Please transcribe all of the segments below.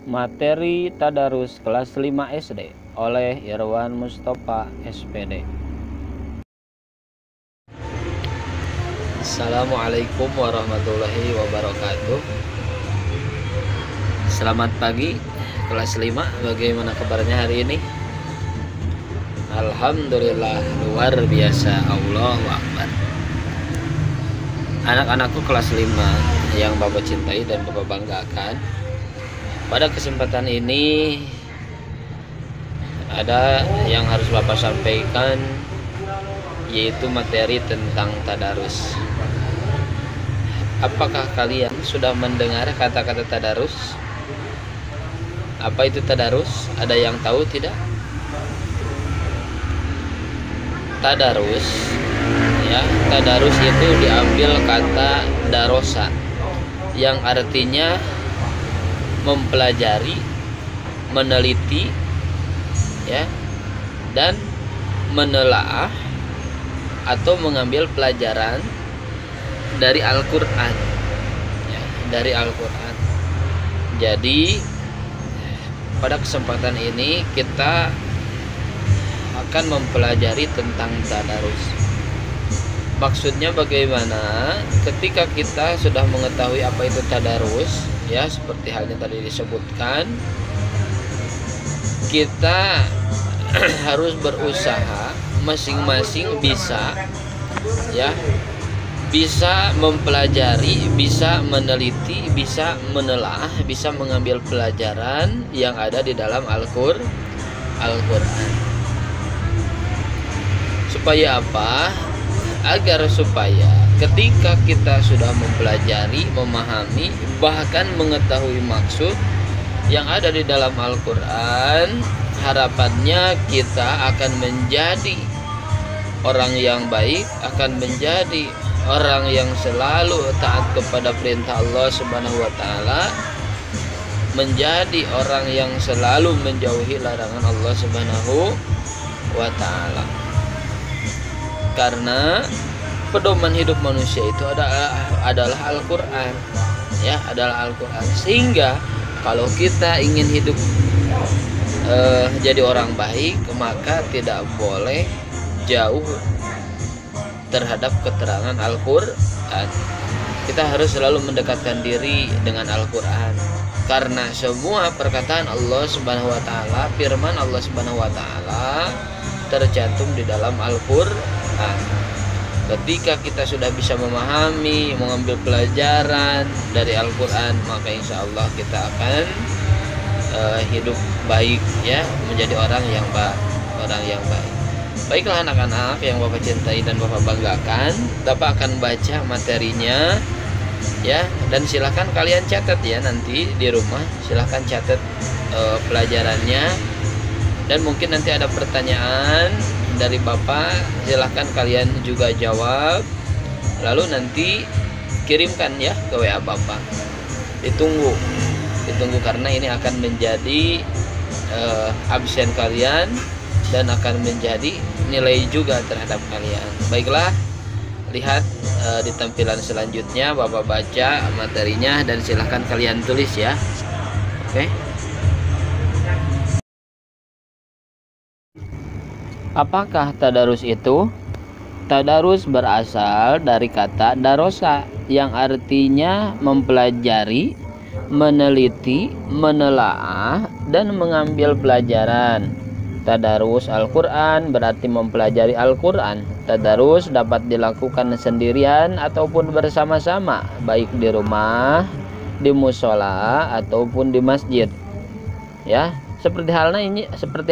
Materi Tadarus kelas 5 SD oleh Irwan Mustafa SPD. Assalamualaikum warahmatullahi wabarakatuh. Selamat pagi kelas 5. Bagaimana kabarnya hari ini? Alhamdulillah, luar biasa. Allahu Akbar. Anak-anakku kelas 5 yang Bapak cintai dan Bapak banggakan, pada kesempatan ini ada yang harus Bapak sampaikan, yaitu materi tentang tadarus. Apakah kalian sudah mendengar kata-kata tadarus? Apa itu tadarus? Ada yang tahu tidak? Tadarus, ya, tadarus itu diambil kata darosa, yang artinya mempelajari, meneliti, ya, dan menelaah atau mengambil pelajaran dari Al-Quran, ya, dari Al-Quran. Jadi pada kesempatan ini kita akan mempelajari tentang tadarus. Maksudnya bagaimana? Ketika kita sudah mengetahui apa itu tadarus, ya, seperti halnya tadi disebutkan, kita harus berusaha masing-masing bisa, ya, bisa mempelajari, bisa meneliti, bisa menelaah, bisa mengambil pelajaran yang ada di dalam Al-Quran. Supaya apa? Agar supaya ketika kita sudah mempelajari, memahami, bahkan mengetahui maksud yang ada di dalam Al-Quran, harapannya kita akan menjadi orang yang baik, akan menjadi orang yang selalu taat kepada perintah Allah Subhanahu wa taala, menjadi orang yang selalu menjauhi larangan Allah Subhanahu wa taala. Karena pedoman hidup manusia itu adalah Al-Quran, ya, adalah Al-Quran. Sehingga kalau kita ingin hidup jadi orang baik, maka tidak boleh jauh terhadap keterangan Al-Quran. Kita harus selalu mendekatkan diri dengan Al-Quran, karena semua perkataan Allah Subhanahu wa taala, firman Allah Subhanahu wa taala tercantum di dalam Al-Quran. Ketika kita sudah bisa memahami, mengambil pelajaran dari Al-Quran, maka insya Allah kita akan hidup baik, ya, menjadi orang yang baik. Baiklah anak-anak yang Bapak cintai dan Bapak banggakan, Bapak akan baca materinya, ya, dan silahkan kalian catat, ya, nanti di rumah silahkan catat pelajarannya, dan mungkin nanti ada pertanyaan dari Bapak, silahkan kalian juga jawab, lalu nanti kirimkan, ya, ke WA Bapak. Ditunggu karena ini akan menjadi absen kalian dan akan menjadi nilai juga terhadap kalian. Baiklah, lihat di tampilan selanjutnya, Bapak baca materinya dan silahkan kalian tulis, ya. Oke. Apakah tadarus itu? Tadarus berasal dari kata darosa, yang artinya mempelajari, meneliti, menelaah, dan mengambil pelajaran. Tadarus Al-Quran berarti mempelajari Al-Quran. Tadarus dapat dilakukan sendirian ataupun bersama-sama, baik di rumah, di musola, ataupun di masjid, ya. Seperti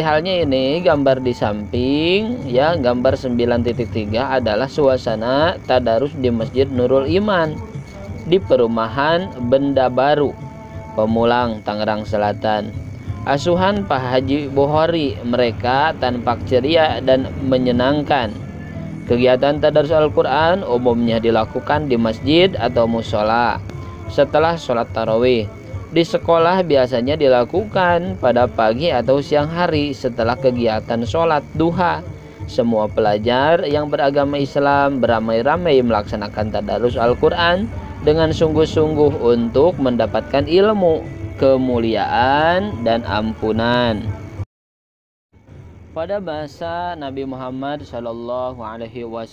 halnya ini gambar di samping, ya, gambar 9.3 adalah suasana tadarus di Masjid Nurul Iman di perumahan Benda Baru, Pemulang, Tangerang Selatan. Asuhan Pak Haji Bukhari, mereka tampak ceria dan menyenangkan. Kegiatan tadarus Al-Quran umumnya dilakukan di masjid atau musola setelah sholat tarawih. Di sekolah biasanya dilakukan pada pagi atau siang hari setelah kegiatan sholat duha. Semua pelajar yang beragama Islam beramai-ramai melaksanakan tadarus Al-Quran dengan sungguh-sungguh untuk mendapatkan ilmu, kemuliaan dan ampunan. Pada bahasa Nabi Muhammad SAW,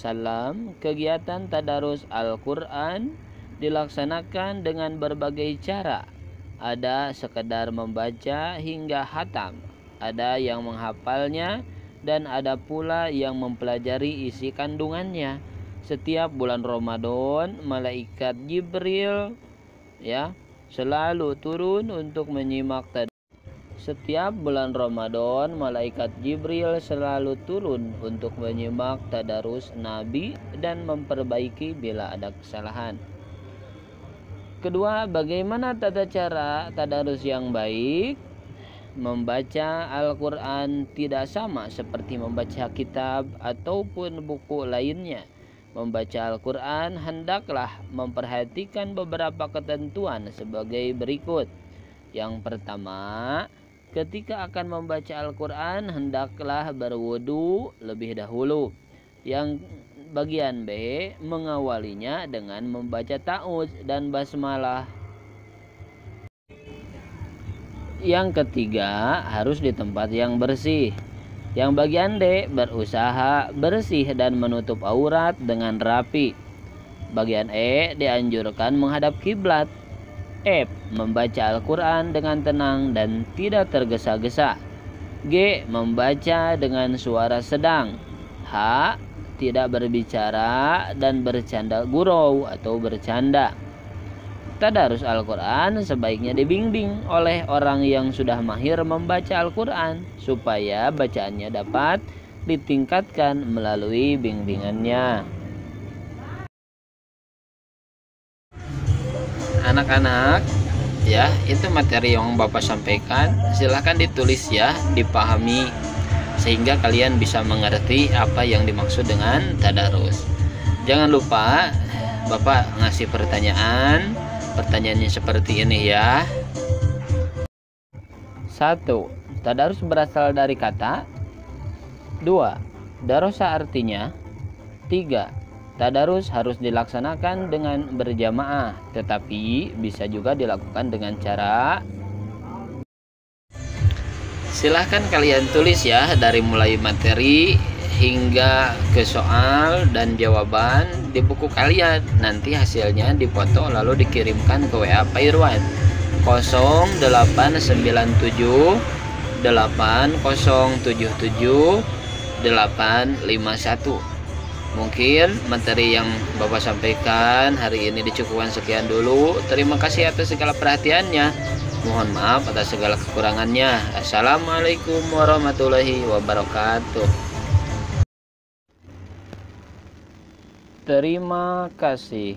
kegiatan tadarus Al-Quran dilaksanakan dengan berbagai cara. Ada sekedar membaca hingga hatam, ada yang menghafalnya, dan ada pula yang mempelajari isi kandungannya. Setiap bulan Ramadan, malaikat Jibril selalu turun untuk menyimak tadarus. Setiap bulan Ramadan, malaikat Jibril selalu turun untuk menyimak tadarus Nabi dan memperbaiki bila ada kesalahan. Kedua, bagaimana tata cara tadarus yang baik? Membaca Al-Quran tidak sama seperti membaca kitab ataupun buku lainnya. Membaca Al-Quran hendaklah memperhatikan beberapa ketentuan sebagai berikut. Yang pertama, ketika akan membaca Al-Quran hendaklah berwudu lebih dahulu. Yang bagian B, mengawalinya dengan membaca ta'awudz dan basmalah. Yang ketiga, harus di tempat yang bersih. Yang bagian D, berusaha bersih dan menutup aurat dengan rapi. Bagian E, dianjurkan menghadap kiblat. F, membaca Al-Quran dengan tenang dan tidak tergesa-gesa. G, membaca dengan suara sedang. H, tidak berbicara dan bercanda gurau atau bercanda. Tadarus Al-Quran sebaiknya dibimbing oleh orang yang sudah mahir membaca Al-Quran supaya bacaannya dapat ditingkatkan melalui bimbingannya. Anak-anak, itu materi yang Bapak sampaikan, silahkan ditulis dipahami sehingga kalian bisa mengerti apa yang dimaksud dengan tadarus. Jangan lupa Bapak ngasih pertanyaannya seperti ini ya. 1. Tadarus berasal dari kata. 2. Darosa artinya. 3. Tadarus harus dilaksanakan dengan berjamaah, tetapi bisa juga dilakukan dengan cara. Silahkan kalian tulis dari mulai materi hingga ke soal dan jawaban di buku kalian. Nanti hasilnya dipoto lalu dikirimkan ke WA Pak Irwan 0897 8077 851. Mungkin materi yang Bapak sampaikan hari ini dicukupkan sekian dulu. Terima kasih atas segala perhatiannya. Mohon maaf atas segala kekurangannya. Assalamualaikum warahmatullahi wabarakatuh. Terima kasih.